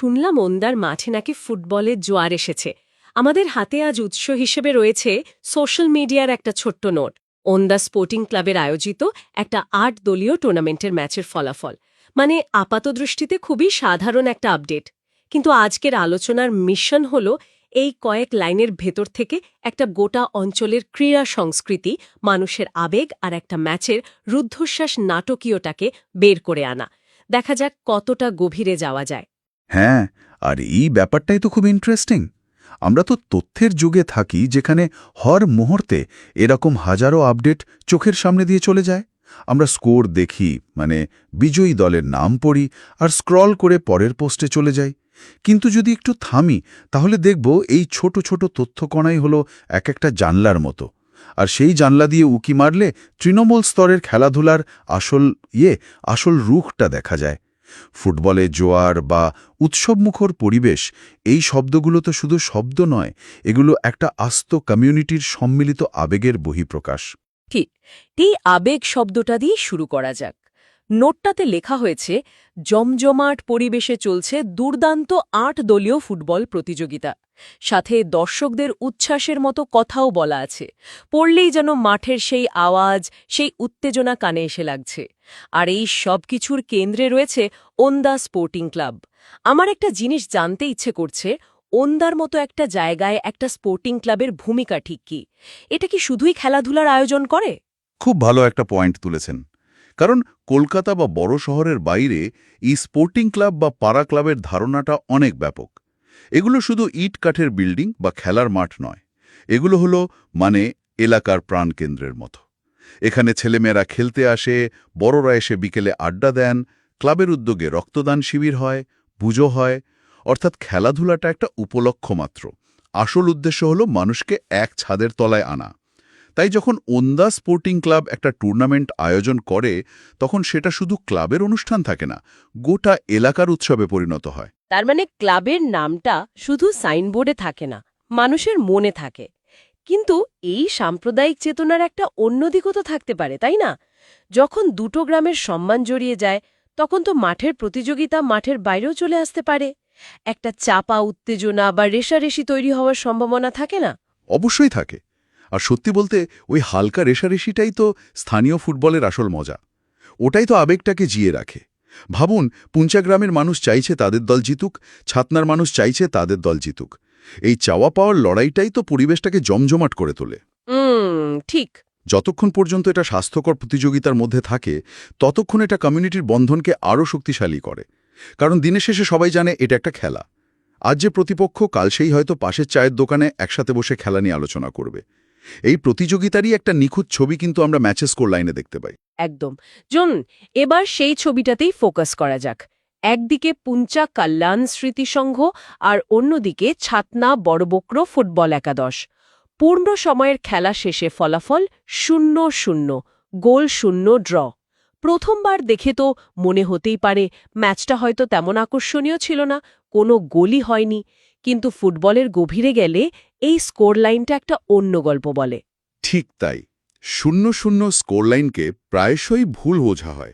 শুনলাম ওন্দার মাঠে নাকি ফুটবলের জোয়ার এসেছে। আমাদের হাতে আজ উৎস হিসেবে রয়েছে সোশ্যাল মিডিয়ার একটা ছোট্ট নোট, ওন্দা স্পোর্টিং ক্লাবের আয়োজিত একটা ৮ দলীয় টুর্নামেন্টের ম্যাচের ফলাফল। মানে আপাতদৃষ্টিতে খুবই সাধারণ একটা আপডেট, কিন্তু আজকের আলোচনার মিশন হল এই কয়েক লাইনের ভেতর থেকে একটা গোটা অঞ্চলের ক্রীড়া সংস্কৃতি, মানুষের আবেগ আর একটা ম্যাচের রুদ্ধশ্বাস নাটকীয়টাকে বের করে আনা। দেখা যাক কতটা গভীরে যাওয়া যায়। হ্যাঁ, আর এই ব্যাপারটাই তো খুব ইন্টারেস্টিং। আমরা তো তথ্যের যুগে থাকি যেখানে হর মুহূর্তে এরকম হাজারো আপডেট চোখের সামনে দিয়ে চলে যায়। আমরা স্কোর দেখি, মানে বিজয়ী দলের নাম পড়ি আর স্ক্রল করে পরের পোস্টে চলে যাই। কিন্তু যদি একটু থামি, তাহলে দেখব এই ছোট ছোট তথ্যকণাই হলো এক একটা জানলার মতো। আর সেই জানলা দিয়ে উকি মারলে তৃণমূল স্তরের খেলাধুলার আসল রুখটা দেখা যায়। ফুটবলে জোয়ার বা উৎসবমুখর পরিবেশ, এই শব্দগুলো তো শুধু শব্দ নয়, এগুলো একটা আস্ত কমিউনিটির সম্মিলিত আবেগের বহিঃপ্রকাশ। ঠিক, এই আবেগ শব্দটা দিয়ে শুরু করা যাক। নোটটাতে লেখা হয়েছে, জমজমাট পরিবেশে চলছে দুর্দান্ত ৮ দলীয় ফুটবল প্রতিযোগিতা, সাথে দর্শকদের উচ্ছ্বাসের মতো কথাও বলা আছে। পড়লেই যেন মাঠের সেই আওয়াজ, সেই উত্তেজনা কানে এসে লাগছে। আর এই সব কিছুর কেন্দ্রে রয়েছে ওন্দা স্পোর্টিং ক্লাব। আমার একটা জিনিস জানতে ইচ্ছে করছে, ওন্দার মতো একটা জায়গায় একটা স্পোর্টিং ক্লাবের ভূমিকা ঠিক কি? এটা কি শুধুই খেলাধুলার আয়োজন করে? খুব ভালো একটা পয়েন্ট তুলেছেন। কারণ কলকাতা বা বড় শহরের বাইরে এই স্পোর্টিং ক্লাব বা পাড়া ক্লাবের ধারণাটা অনেক ব্যাপক। এগুলো শুধু ইট কাঠের বিল্ডিং বা খেলার মাঠ নয়, এগুলো হলো এলাকার প্রাণকেন্দ্রের মতো। এখানে ছেলেমেয়েরা খেলতে আসে, বড়রা এসে বিকেলে আড্ডা দেন, ক্লাবের উদ্যোগে রক্তদান শিবির হয়, পুজো হয়। অর্থাৎ খেলাধুলাটা একটা উপলক্ষ মাত্র, আসল উদ্দেশ্য হলো মানুষকে এক ছাদের তলায় আনা। তাই যখন ওন্দা স্পোর্টিং ক্লাব একটা টুর্নামেন্ট আয়োজন করে, তখন সেটা শুধু ক্লাবের অনুষ্ঠান থাকে না, গোটা এলাকার উৎসবে পরিণত হয়। তার মানে ক্লাবের নামটা শুধু সাইনবোর্ডে থাকে না, মানুষের মনে থাকে। কিন্তু এই সাম্প্রদায়িক চেতনার একটা অন্য দিকও তো থাকতে পারে, তাই না? যখন দুটো গ্রামের সম্মান জড়িয়ে যায়, তখন তো মাঠের প্রতিযোগিতা মাঠের বাইরেও চলে আসতে পারে। একটা চাপা উত্তেজনা বা রেষারেষি তৈরি হওয়ার সম্ভাবনা থাকে না? অবশ্যই থাকে। আর সত্যি বলতে ওই হালকা রেষারেষিটাই তো স্থানীয় ফুটবলের আসল মজা। ওটাই তো আবেগটাকে জিয়ে রাখে। ভাবুন, পুঞ্চা গ্রামের মানুষ চাইছে তাদের দল জিতুক, ছাতনার মানুষ চাইছে তাদের দল জিতুক। এই চাওয়া পাওয়ার লড়াইটাই তো পরিবেশটাকে জমজমাট করে তোলে। ঠিক। যতক্ষণ পর্যন্ত এটা স্বাস্থ্যকর প্রতিযোগিতার মধ্যে থাকে, ততক্ষণ এটা কমিউনিটির বন্ধনকে আরও শক্তিশালী করে। কারণ দিনের শেষে সবাই জানে এটা একটা খেলা। আজ যে প্রতিপক্ষ, কাল সেই হয়তো পাশের চায়ের দোকানে একসাথে বসে খেলা নিয়ে আলোচনা করবে। এই প্রতিযোগিতারই একটা নিখুঁত ছবি কিন্তু আমরা ম্যাচের স্কোর লাইনে দেখতে পাই। একদম। এবার সেই ছবিটাতেই ফোকাস করা যাক। একদিকে পুঞ্চা কল্যাণ স্মৃতিসংঘ আর অন্যদিকে ছাতনা বড়বক্র ফুটবল একাদশ। পূর্ণ সময়ের খেলা শেষে ফলাফল ০-০, গোল শূন্য, ড্র। প্রথমবার দেখে তো মনে হতেই পারে ম্যাচটা হয়তো তেমন আকর্ষণীয় ছিল না, কোনো গোলই হয়নি। কিন্তু ফুটবলের গভীরে গেলে এই স্কোর লাইনটা একটা অন্য গল্প বলে। ঠিক তাই। ০-০ স্কোর লাইনকে প্রায়শই ভুল বোঝা হয়।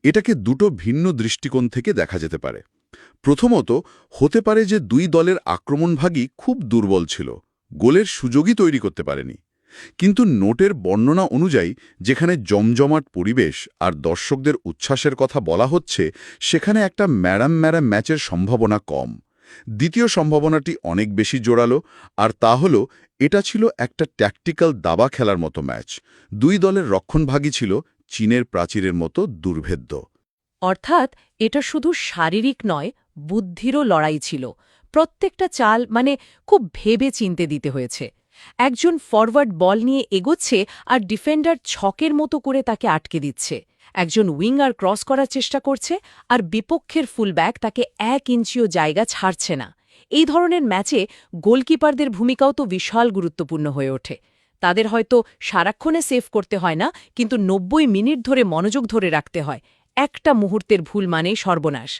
এটাকে দুটো ভিন্ন দৃষ্টিকোণ থেকে দেখা যেতে পারে। প্রথমত, হতে পারে যে দুই দলের আক্রমণভাগই খুব দুর্বল ছিল, গোলের সুযোগই তৈরি করতে পারেনি। কিন্তু নোটের বর্ণনা অনুযায়ী যেখানে জমজমাট পরিবেশ আর দর্শকদের উচ্ছ্বাসের কথা বলা হচ্ছে, সেখানে একটা ম্যাডাম ম্যাচের সম্ভাবনা কম। দ্বিতীয় সম্ভাবনাটি অনেক বেশি জোরালো, আর তা হলো এটা ছিল একটা ট্যাকটিক্যাল দাবা খেলার মতো ম্যাচ। দুই দলের রক্ষণভাগই ছিল চীনের প্রাচীরের মতো দুর্ভেদ্য। অর্থাৎ এটা শুধু শারীরিক নয়, বুদ্ধিরও লড়াই ছিল। প্রত্যেকটা চাল খুব ভেবে চিনতে দিতে হয়েছে। একজন ফরওয়ার্ড বল নিয়ে এগোচ্ছে আর ডিফেন্ডার ছকের মতো করে তাকে আটকে দিচ্ছে। একজন উইঙ্গার ক্রস করার চেষ্টা করছে আর বিপক্ষের ফুলব্যাক তাকে ১ ইঞ্চিও জায়গা ছাড়ছে না। এই ধরনের ম্যাচে গোলকিপারদের ভূমিকাও তো বিশাল গুরুত্বপূর্ণ হয়ে ওঠে। তাদের হয়তো সারাক্ষণে সেভ করতে হয় না, কিন্তু ৯০ মিনিট ধরে মনোযোগ ধরে রাখতে হয়। একটা মুহূর্তের ভুল মানেই সর্বনাশ।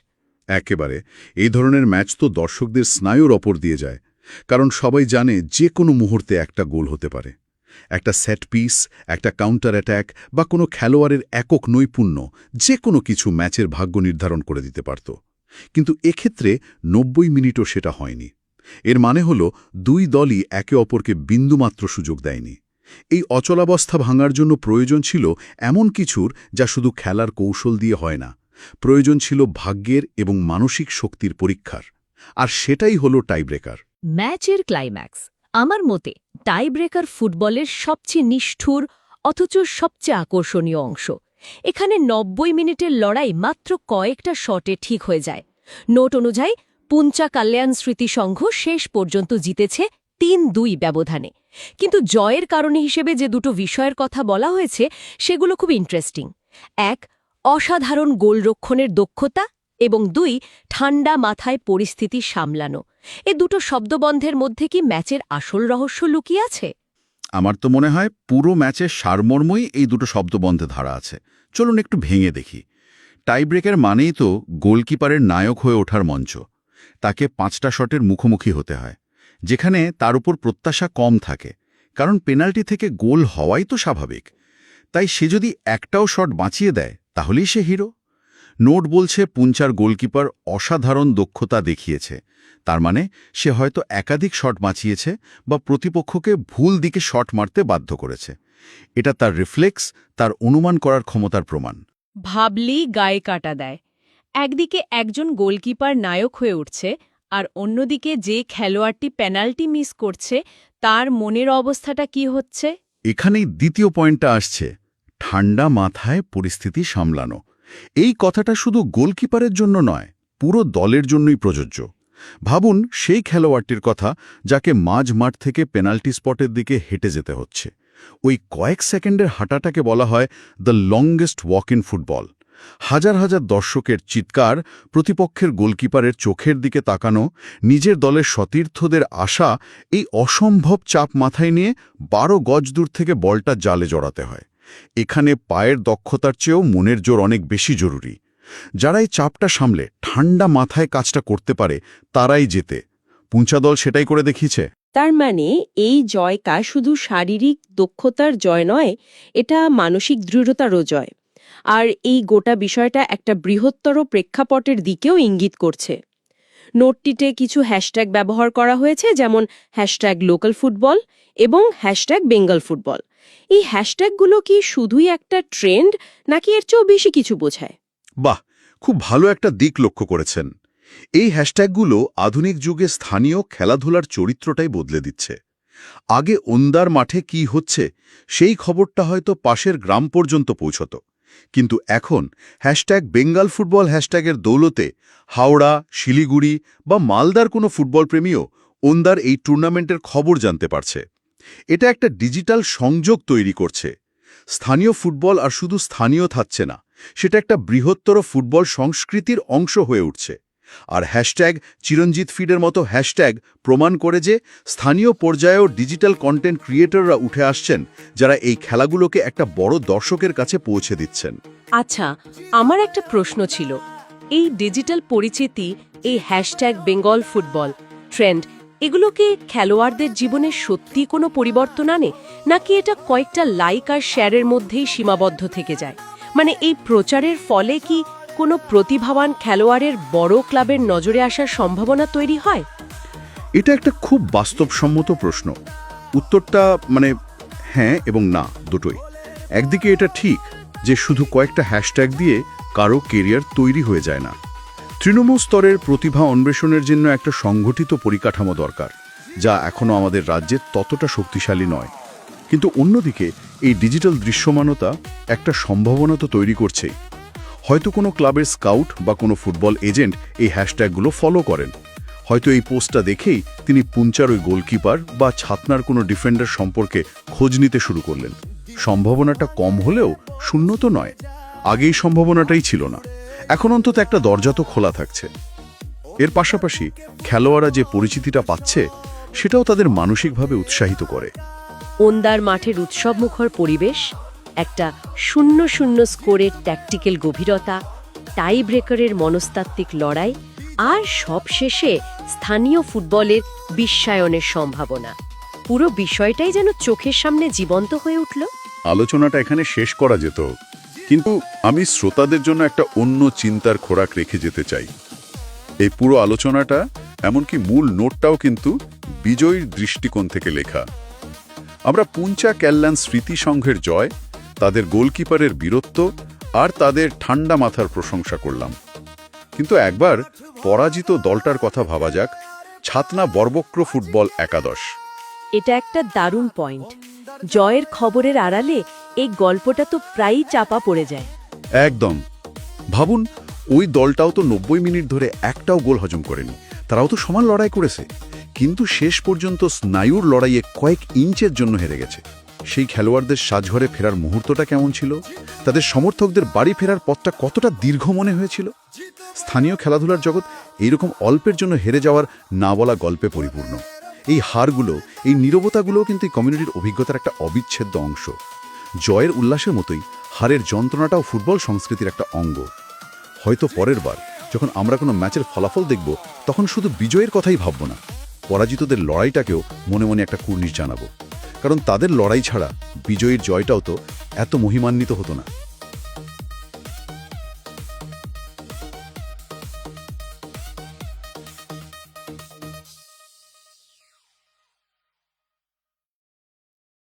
একেবারে। এই ধরনের ম্যাচ তো দর্শকদের স্নায়ুর ওপর দিয়ে যায়। কারণ সবাই জানে যে কোনো মুহূর্তে একটা গোল হতে পারে। একটা সেট পিস, একটা কাউন্টার অ্যাট্যাক বা কোনো খেলোয়াড়ের একক নৈপুণ্য, যে কোনো কিছু ম্যাচের ভাগ্য নির্ধারণ করে দিতে পারত। কিন্তু এক্ষেত্রে 90 মিনিটও সেটা হয়নি। এর মানে হল দুই দলই একে অপরকে বিন্দুমাত্র সুযোগ দেয়নি। এই অচলাবস্থা ভাঙার জন্য প্রয়োজন ছিল এমন কিছুর যা শুধু খেলার কৌশল দিয়ে হয় না, প্রয়োজন ছিল ভাগ্যের এবং মানসিক শক্তির পরীক্ষার। আর সেটাই হলো টাইব্রেকার। ম্যাচের ক্লাইম্যাক্স আমার মতে টাইব্রেকার ফুটবলের সবচেয়ে নিষ্ঠুর অথচ সবচেয়ে আকর্ষণীয় অংশ। এখানে 90 মিনিটের লড়াই মাত্র কয়েকটা শটে ঠিক হয়ে যায়। নোট অনুযায়ী পুঞ্চা কল্যাণ স্মৃতি সংঘ শেষ পর্যন্ত জিতেছে ৩-২ ব্যবধানে। কিন্তু জয়ের কারণে হিসেবে যে দুটো বিষয়ের কথা বলা হয়েছে সেগুলো খুব ইন্টারেস্টিং। এক, অসাধারণ গোলরক্ষণের দক্ষতা, এবং ২, ঠান্ডা মাথায় পরিস্থিতি সামলানো। এ দুটো শব্দবন্ধের মধ্যে কি ম্যাচের আসল রহস্য লুকিয়ে আছে? আমার তো মনে হয় পুরো ম্যাচের সারমর্মই এই দুটো শব্দবন্ধে ধারা আছে। চলুন একটু ভেঙে দেখি। টাইব্রেকের মানেই তো গোলকিপারের নায়ক হয়ে ওঠার মঞ্চ। তাকে 5টা শটের মুখোমুখি হতে হয়, যেখানে তার উপর প্রত্যাশা কম থাকে, কারণ পেনাল্টি থেকে গোল হওয়াই তো স্বাভাবিক। তাই সে যদি একটাও শট বাঁচিয়ে দেয় তাহলেই সে হিরো। নোট বলছে পুঞ্চার গোলকিপার অসাধারণ দক্ষতা দেখিয়েছে, তার মানে সে হয়তো একাধিক শট বাঁচিয়েছে বা প্রতিপক্ষকে ভুল দিকে শট মারতে বাধ্য করেছে। এটা তার রিফ্লেক্স, তার অনুমান করার ক্ষমতার প্রমাণ। ভাবলেই গায়ে কাটা দেয়। একদিকে একজন গোলকিপার নায়ক হয়ে উঠছে, আর অন্যদিকে যে খেলোয়াড়টি পেনাল্টি মিস করছে তার মনের অবস্থাটা কি হচ্ছে? এখানেই দ্বিতীয় পয়েন্টটা আসছে, ঠান্ডা মাথায় পরিস্থিতি সামলানো। এই কথাটা শুধু গোলকিপারের জন্য নয়, পুরো দলের জন্যই প্রযোজ্য। ভাবুন সেই খেলোয়াড়টির কথা যাকে মাঝ মাঠ থেকে পেনাল্টি স্পটের দিকে হেঁটে যেতে হচ্ছে। ওই কয়েক সেকেন্ডের হাঁটাটাকে বলা হয় the longest walk in football. হাজার হাজার দর্শকের চিৎকার, প্রতিপক্ষের গোলকিপারের চোখের দিকে তাকানো, নিজের দলের সতীর্থদের আশা, এই অসম্ভব চাপ মাথায় নিয়ে 12 গজ দূর থেকে বলটা জালে জড়াতে হয়। এখানে পায়ের দক্ষতার চেয়েও মনের জোর অনেক বেশি জরুরি। যারা এই চাপটা সামলে ঠান্ডা মাথায় কাজটা করতে পারে তারাই জেতে। পুঞ্চা দল সেটাই করে দেখিয়েছে। তার মানে এই জয়টা শুধু শারীরিক দক্ষতার জয় নয়, এটা মানসিক দৃঢ়তারও জয়। আর এই গোটা বিষয়টা একটা বৃহত্তর প্রেক্ষাপটের দিকেও ইঙ্গিত করছে। নোটটিতে কিছু হ্যাশট্যাগ ব্যবহার করা হয়েছে, যেমন #লোকাল ফুটবল এবং #বেঙ্গল ফুটবল। এই হ্যাশট্যাগুলো কি শুধুই একটা ট্রেন্ড, নাকি এর চেয়েও বেশি কিছু বোঝায়? বাহ, খুব ভালো একটা দিক লক্ষ্য করেছেন। এই হ্যাশট্যাগুলো আধুনিক যুগে স্থানীয় খেলাধুলার চরিত্রটাই বদলে দিচ্ছে। আগে ওন্দার মাঠে কি হচ্ছে সেই খবরটা হয়তো পাশের গ্রাম পর্যন্ত পৌঁছত, কিন্তু এখন #বেঙ্গল ফুটবল হ্যাশট্যাগের দৌলতে হাওড়া, শিলিগুড়ি বা মালদার কোনো ফুটবল প্রেমীও ওন্দার এই টুর্নামেন্টের খবর জানতে পারছে। এটা একটা ডিজিটাল সংযোগ তৈরি করছে। স্থানীয় ফুটবল আর শুধু স্থানীয় থাকছে না, সেটা একটা বৃহত্তর ফুটবল সংস্কৃতির অংশ হয়ে উঠছে। আর চিরঞ্জিত ফিডের মতো হ্যাশট্যাগ প্রমাণ করে যে স্থানীয় পর্যায়েও ডিজিটাল কন্টেন্ট ক্রিয়েটররা উঠে আসছেন, যারা এই খেলাগুলোকে একটা বড় দর্শকের কাছে পৌঁছে দিচ্ছেন। আচ্ছা, আমার একটা প্রশ্ন ছিল, এই ডিজিটাল পরিচিতি, এই #বেঙ্গল ফুটবল ট্রেন্ড, এগুলো কি খেলোয়াড়দের জীবনে সত্যি কোনো পরিবর্তন আনে, নাকি এটা কয়েকটা লাইক আর শেয়ারের মধ্যেই সীমাবদ্ধ থেকে যায়? মানে এই প্রচারের ফলে কি কোনো প্রতিভাবান খেলোয়াড়ের বড় ক্লাবের নজরে আসার সম্ভাবনা তৈরি হয়? এটা একটা খুব বাস্তবসম্মত প্রশ্ন। উত্তরটা হ্যাঁ এবং না, দুটোই। একদিকে এটা ঠিক যে শুধু কয়েকটা হ্যাশট্যাগ দিয়ে কারো কেরিয়ার তৈরি হয়ে যায় না। তৃণমূল স্তরের প্রতিভা অন্বেষণের জন্য একটা সংগঠিত পরিকাঠামো দরকার, যা এখনও আমাদের রাজ্যে ততটা শক্তিশালী নয়। কিন্তু অন্যদিকে এই ডিজিটাল দৃশ্যমানতা একটা সম্ভাবনা তো তৈরি করছেই। হয়তো কোনো ক্লাবের স্কাউট বা কোনো ফুটবল এজেন্ট এই হ্যাশট্যাগুলো ফলো করেন। হয়তো এই পোস্টটা দেখেই তিনি পুঞ্চার ওই গোলকিপার বা ছাতনার কোনো ডিফেন্ডার সম্পর্কে খোঁজ নিতে শুরু করলেন। সম্ভাবনাটা কম হলেও শূন্য তো নয়। আগেই সম্ভাবনাটাই ছিল না, এখন অন্তত একটা দরজা তো খোলা থাকছে। এর পাশাপাশি খেলোয়াড়রা যে পরিচিতিটা পাচ্ছে সেটাও তাদের মানসিকভাবে উৎসাহিত করে। ওন্দার মাঠের উৎসবমুখর পরিবেশ, একটা 0-0 স্কোরের ট্যাকটিক্যাল গভীরতা, টাই ব্রেকারের মনস্তাত্ত্বিক লড়াই, আর সবশেষে স্থানীয় ফুটবলের বিশ্বায়নের সম্ভাবনা। পুরো বিষয়টাই যেন চোখের সামনে জীবন্ত হয়ে উঠল। আলোচনাটা এখানে শেষ করা যেত, কিন্তু আমি শ্রোতাদের জন্য একটা অন্য চিন্তার খোরাক রেখে যেতে চাই। এই পুরো আলোচনাটা এমনকি মূল নোটটাও কিন্তু বিজয়ীর দৃষ্টিকোণ থেকে লেখা। আমরা পুঞ্চা ক্যাল্লান স্মৃতি সংঘের জয়, তাদের গোলকিপারের বীরত্ব আর তাদের ঠান্ডা মাথার প্রশংসা করলাম। কিন্তু একবার পরাজিত দলটার কথা ভাবা যাক, ছাতনা বর্বক্র ফুটবল একাদশ। এটা একটা দারুণ পয়েন্ট। জয়ের খবরের আড়ালে এই গল্পটা তো প্রায়ই চাপা পড়ে যায়। একদম। ভাবুন, ওই দলটাও তো 90 মিনিট ধরে একটাও গোল হজম করেনি, তারাও তো সমান লড়াই করেছে, কিন্তু শেষ পর্যন্ত স্নায়ুর লড়াইয়ে কয়েক ইঞ্চের জন্য হেরে গেছে। সেই খেলোয়াড়দের সাজঘরে ফেরার মুহূর্তটা কেমন ছিল? তাদের সমর্থকদের বাড়ি ফেরার পথটা কতটা দীর্ঘ মনে হয়েছিল? স্থানীয় খেলাধুলার জগৎ এইরকম অল্পের জন্য হেরে যাওয়ার না বলা গল্পে পরিপূর্ণ। এই হারগুলো, এই নীরবতাগুলোও কিন্তু এই কমিউনিটির অভিজ্ঞতার একটা অবিচ্ছেদ্য অংশ। জয়ের উল্লাসের মতোই হারের যন্ত্রণাটাও ফুটবল সংস্কৃতির একটা অঙ্গ। হয়তো পরের বার যখন আমরা কোনো ম্যাচের ফলাফল দেখব, তখন শুধু বিজয়ের কথাই ভাবব না, পরাজিতদের লড়াইটাকেও মনে মনে একটা কুর্নিশ জানাবো। কারণ তাদের লড়াই ছাড়া বিজয়ীর জয়টাও তো এত মহিমান্বিত হতো না।